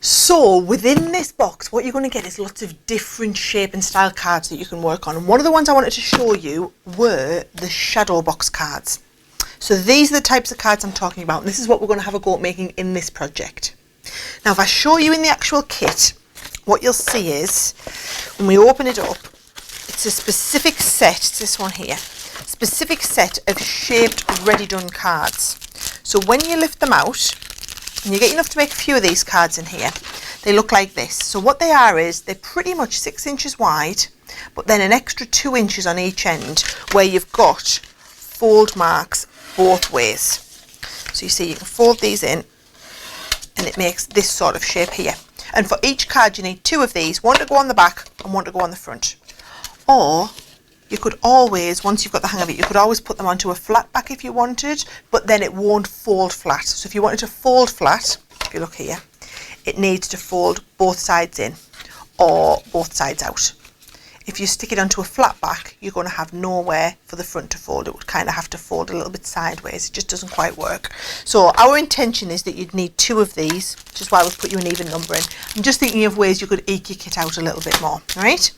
So within this box, what you're going to get is lots of different shape and style cards that you can work on. And one of the ones I wanted to show you were the shadow box cards. So these are the types of cards I'm talking about. And this is what we're going to have a go at making in this project. Now, if I show you in the actual kit, what you'll see is when we open it up, it's a specific set, it's this one here, specific set of shaped ready done cards. So when you lift them out, and you get enough to make a few of these cards in here, they look like this. So what they are is they're pretty much 6 inches wide, but then an extra 2 inches on each end where you've got fold marks both ways. So you see you can fold these in and it makes this sort of shape here. And for each card you need 2 of these, one to go on the back and one to go on the front. Or you could always, once you've got the hang of it, you could always put them onto a flat back if you wanted, but then it won't fold flat. So if you wanted to fold flat, if you look here, it needs to fold both sides in or both sides out. If you stick it onto a flat back, you're going to have nowhere for the front to fold. It would kind of have to fold a little bit sideways. It just doesn't quite work. So our intention is that you'd need 2 of these, which is why we've put you an even number in. I'm just thinking of ways you could eke your kit out a little bit more, all right?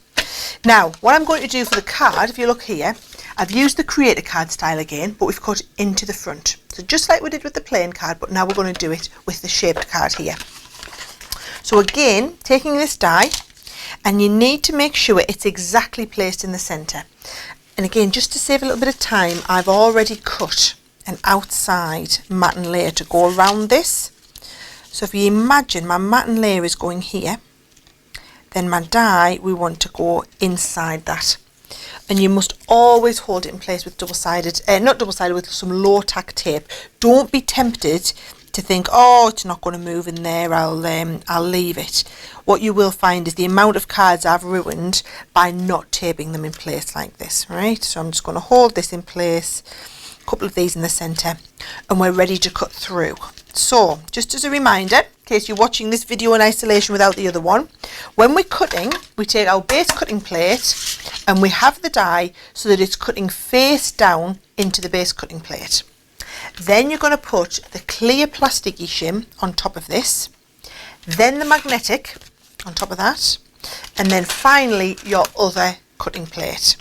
Now, what I'm going to do for the card, if you look here, I've used the creator card style again, but we've cut into the front. So just like we did with the plain card, but now we're going to do it with the shaped card here. So again, taking this die, and you need to make sure it's exactly placed in the centre. And again, just to save a little bit of time, I've already cut an outside matten layer to go around this. So if you imagine my matten layer is going here, then my die, we want to go inside that. And you must always hold it in place with double-sided, not double-sided, with some low tack tape. Don't be tempted to think, oh, it's not going to move in there, I'll leave it. What you will find is the amount of cards I've ruined by not taping them in place like this, right? So I'm just going to hold this in place, a couple of these in the centre, and we're ready to cut through. So, just as a reminder, in case you're watching this video in isolation without the other one, when we're cutting, we take our base cutting plate and we have the die so that it's cutting face down into the base cutting plate. Then you're going to put the clear plasticky shim on top of this, then the magnetic on top of that, and then finally your other cutting plate.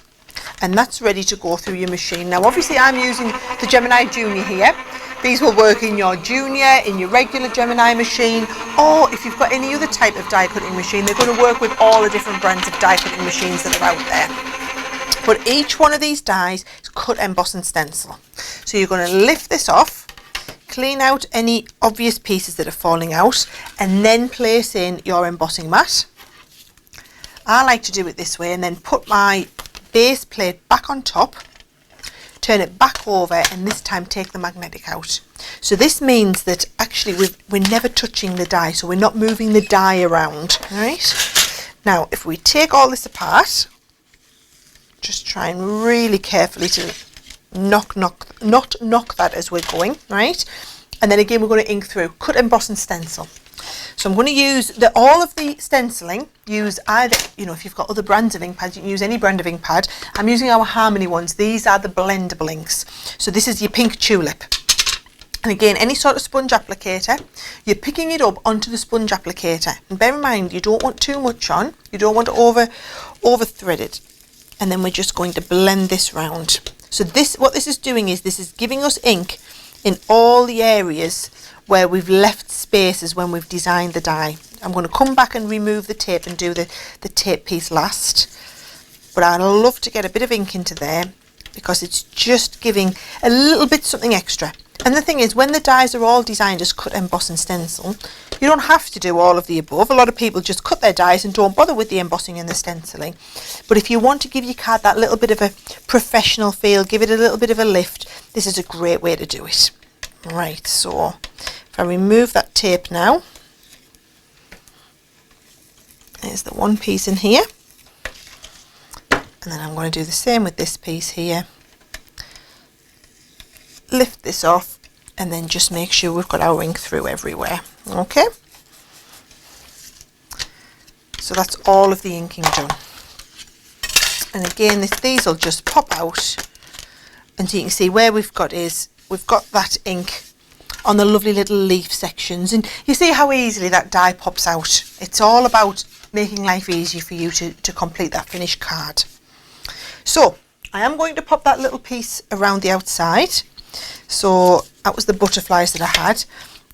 And that's ready to go through your machine. Now obviously I'm using the Gemini Junior here. These will work in your Junior, in your regular Gemini machine, or if you've got any other type of die cutting machine, they're going to work with all the different brands of die cutting machines that are out there. But each one of these dies is cut, emboss and stencil. So you're going to lift this off, clean out any obvious pieces that are falling out, and then place in your embossing mat. I like to do it this way and then put my base plate back on top, turn it back over, and this time take the magnetic out. So this means that actually we're never touching the die, so we're not moving the die around, right? Now if we take all this apart, just try and really carefully to not knock that as we're going, right? And then again we're going to ink through, cut, emboss and stencil. So I'm going to use all of the stenciling, use either, if you've got other brands of ink pads, you can use any brand of ink pad. I'm using our Harmony ones. These are the blendable inks. So this is your pink tulip. And again, any sort of sponge applicator, you're picking it up onto the sponge applicator. And bear in mind, you don't want too much on. You don't want to over thread it. And then we're just going to blend this round. So what this is doing is this is giving us ink in all the areas where we've left spaces when we've designed the die. I'm going to come back and remove the tape and do the tape piece last. But I'd love to get a bit of ink into there because it's just giving a little bit something extra. And the thing is, when the dies are all designed as cut, emboss and stencil, you don't have to do all of the above. A lot of people just cut their dies and don't bother with the embossing and the stenciling. But if you want to give your card that little bit of a professional feel, give it a little bit of a lift, this is a great way to do it. Right, so if I remove that tape now, there's the one piece in here, and then I'm going to do the same with this piece here. Lift this off and then just make sure we've got our ink through everywhere. Okay, so that's all of the inking done. And again, these will just pop out, and so you can see where we've got that ink on the lovely little leaf sections. And you see how easily that die pops out. It's all about making life easy for you to complete that finished card. So I am going to pop that little piece around the outside. So that was the butterflies that I had.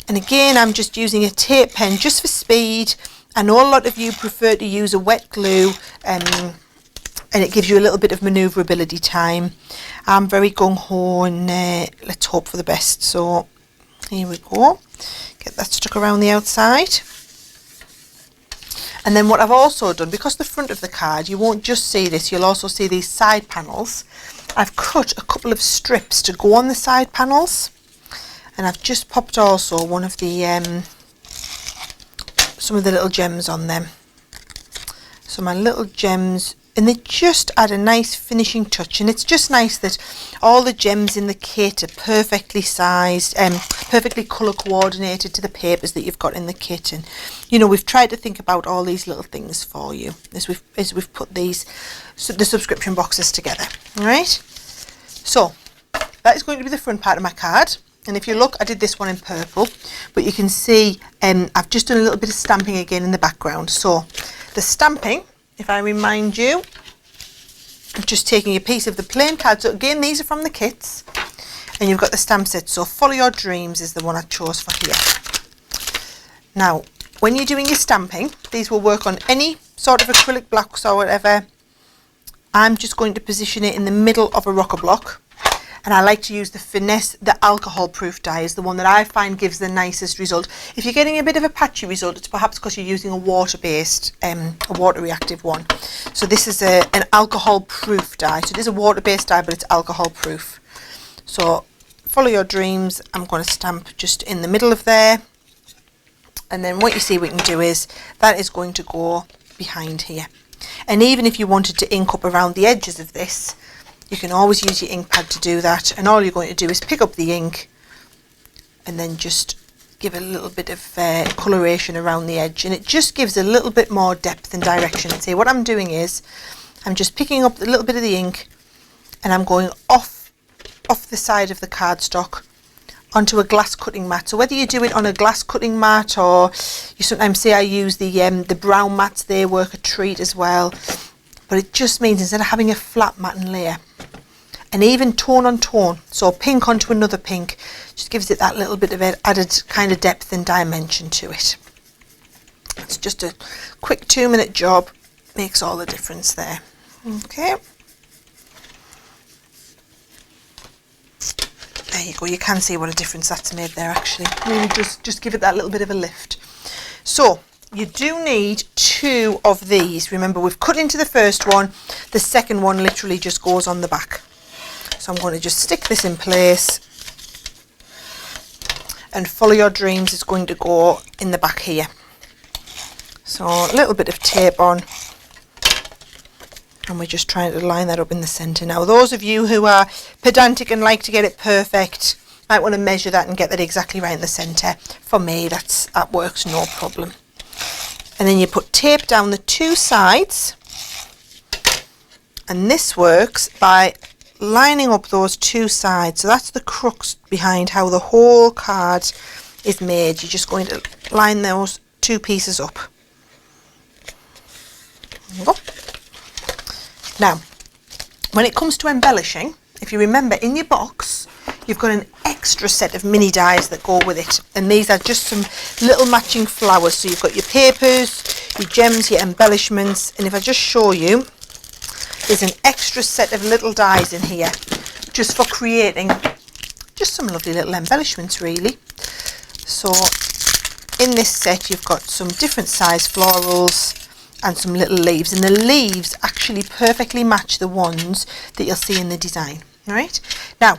And again, I'm just using a tape pen just for speed. I know a lot of you prefer to use a wet glue and it gives you a little bit of manoeuvrability time. I'm very gung-ho and let's hope for the best. So here we go. Get that stuck around the outside. And then what I've also done, because the front of the card, you won't just see this, you'll also see these side panels. I've cut a couple of strips to go on the side panels. And I've just popped also one of the, some of the little gems on them. So my little gems, and they just add a nice finishing touch. And it's just nice that all the gems in the kit are perfectly sized and perfectly colour coordinated to the papers that you've got in the kit. And you know, we've tried to think about all these little things for you as we've put these the subscription boxes together. All right, so that is going to be the front part of my card. And if you look, I did this one in purple, but you can see I've just done a little bit of stamping again in the background. So the stamping, if I remind you, I'm just taking a piece of the plain card. So again, these are from the kits, and you've got the stamp set. So Follow Your Dreams is the one I chose for here. Now, when you're doing your stamping, these will work on any sort of acrylic blocks or whatever. I'm just going to position it in the middle of a rocker block. And I like to use the Finesse, the alcohol proof die is the one that I find gives the nicest result. If you're getting a bit of a patchy result, it's perhaps because you're using a water-based, a water reactive one. So this is an alcohol proof die. So it is a water-based die, but it's alcohol proof. So Follow Your Dreams, I'm going to stamp just in the middle of there. And then what you see we can do is, that is going to go behind here. And even if you wanted to ink up around the edges of this, you can always use your ink pad to do that, and all you're going to do is pick up the ink and then just give a little bit of coloration around the edge, and it just gives a little bit more depth and direction. See, what I'm doing is I'm just picking up a little bit of the ink and I'm going off the side of the cardstock onto a glass cutting mat. So whether you do it on a glass cutting mat, or you sometimes see I use the brown mats, they work a treat as well. But it just means instead of having a flat matten layer, and even tone on tone, so pink onto another pink, just gives it that little bit of added kind of depth and dimension to it. It's just a quick 2-minute job, makes all the difference there. Okay. There you go, you can see what a difference that's made there actually. Really just give it that little bit of a lift. So you do need 2 of these. Remember, we've cut into the first one, the second one literally just goes on the back. So I'm going to just stick this in place, and Follow Your Dreams is going to go in the back here. So a little bit of tape on, and we're just trying to line that up in the centre. Now those of you who are pedantic and like to get it perfect might want to measure that and get that exactly right in the centre. For me, that works no problem. And then you put tape down the 2 sides, and this works by lining up those 2 sides. So that's the crux behind how the whole card is made. You're just going to line those 2 pieces up. There you go. Now, when it comes to embellishing, if you remember in your box, you've got an extra set of mini dies that go with it, and these are just some little matching flowers. So you've got your papers, your gems, your embellishments, and if I just show you, there's an extra set of little dies in here just for creating just some lovely little embellishments really. So in this set you've got some different size florals and some little leaves, and the leaves actually perfectly match the ones that you'll see in the design. All right, now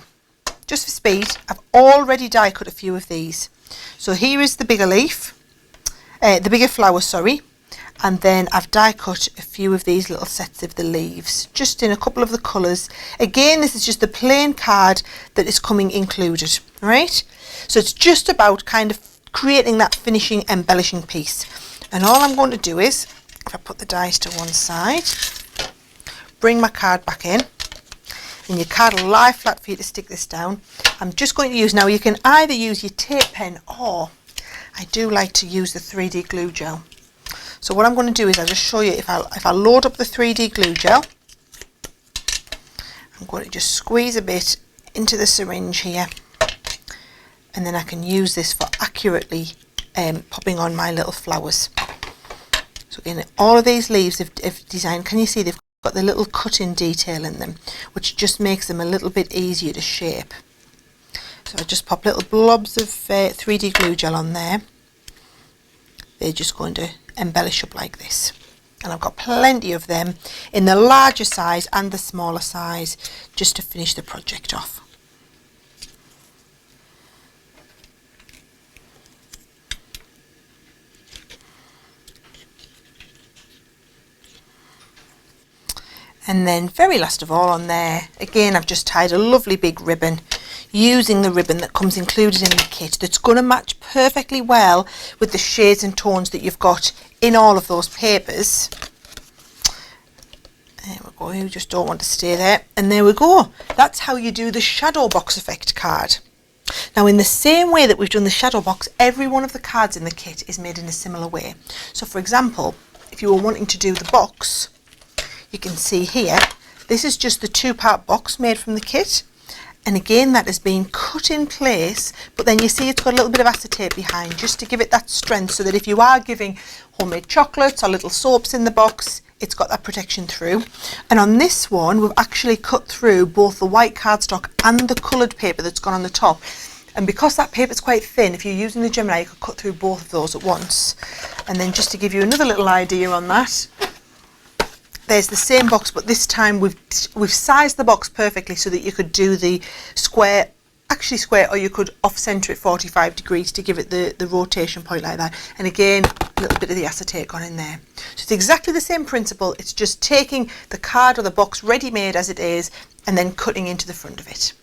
just for speed, I've already die cut a few of these. So here is the bigger leaf, the bigger flower, sorry, and then I've die cut a few of these little sets of the leaves, just in a couple of the colours. Again, this is just the plain card that is coming included, right? So it's just about kind of creating that finishing embellishing piece. And all I'm going to do is, if I put the dies to one side, bring my card back in, and your card will lie flat for you to stick this down. I'm just going to use, now you can either use your tape pen, or I do like to use the 3D glue gel. So what I'm going to do is I'll just show you, if I load up the 3D glue gel, I'm going to just squeeze a bit into the syringe here, and then I can use this for accurately popping on my little flowers. So again, all of these leaves have designed, can you see they've got the little cutting detail in them, which just makes them a little bit easier to shape. So I just pop little blobs of 3D glue gel on there. They're just going to embellish up like this. And I've got plenty of them in the larger size and the smaller size, just to finish the project off. And then very last of all on there, again I've just tied a lovely big ribbon, using the ribbon that comes included in the kit, that's going to match perfectly well with the shades and tones that you've got in all of those papers. There we go, you just don't want to stay there. And there we go, that's how you do the shadow box effect card. Now, in the same way that we've done the shadow box, every one of the cards in the kit is made in a similar way. So for example, if you were wanting to do the box, you can see here, this is just the 2-part box made from the kit, and again that has been cut in place, but then you see it's got a little bit of acetate behind, just to give it that strength, so that if you are giving homemade chocolates or little soaps in the box, it's got that protection through. And on this one, we've actually cut through both the white cardstock and the coloured paper that's gone on the top, and because that paper is quite thin, if you're using the Gemini, you could cut through both of those at once. And then just to give you another little idea on that, there's the same box, but this time we've sized the box perfectly so that you could do the square, actually square, or you could off centre it 45 degrees to give it the rotation point like that. And again, a little bit of the acetate gone in there. So it's exactly the same principle, it's just taking the card or the box ready made as it is and then cutting into the front of it.